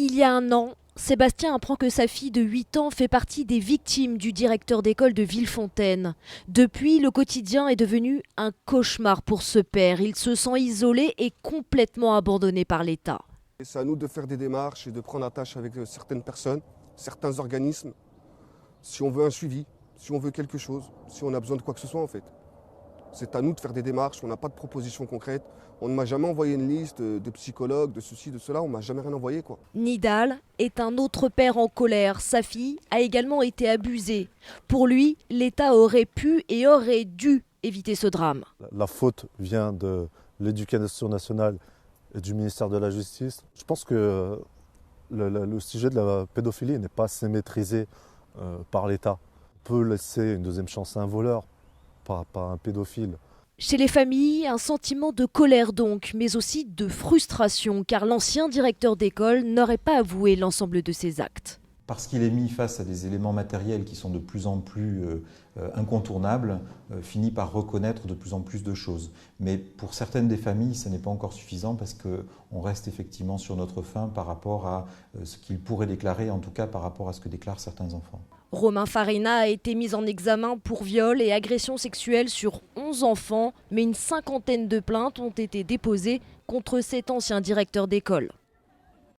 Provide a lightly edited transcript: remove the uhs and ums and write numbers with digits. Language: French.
Il y a un an, Sébastien apprend que sa fille de 8 ans fait partie des victimes du directeur d'école de Villefontaine. Depuis, le quotidien est devenu un cauchemar pour ce père. Il se sent isolé et complètement abandonné par l'État. C'est à nous de faire des démarches et de prendre attache avec certaines personnes, certains organismes, si on veut un suivi, si on veut quelque chose, si on a besoin de quoi que ce soit en fait. C'est à nous de faire des démarches, on n'a pas de propositions concrètes. On ne m'a jamais envoyé une liste de psychologues, de ceci, de cela, on ne m'a jamais rien envoyé quoi. Nidal est un autre père en colère. Sa fille a également été abusée. Pour lui, l'État aurait pu et aurait dû éviter ce drame. La faute vient de l'Éducation nationale et du ministère de la Justice. Je pense que le sujet de la pédophilie n'est pas assez maîtrisé par l'État. On peut laisser une deuxième chance à un voleur, pas à un pédophile. Chez les familles, un sentiment de colère donc, mais aussi de frustration, car l'ancien directeur d'école n'aurait pas avoué l'ensemble de ses actes. Parce qu'il est mis face à des éléments matériels qui sont de plus en plus incontournables, finit par reconnaître de plus en plus de choses. Mais pour certaines des familles, ce n'est pas encore suffisant parce qu'on reste effectivement sur notre faim par rapport à ce qu'il pourrait déclarer, en tout cas par rapport à ce que déclarent certains enfants. Romain Farina a été mis en examen pour viol et agression sexuelle sur 11 enfants, mais une cinquantaine de plaintes ont été déposées contre cet ancien directeur d'école.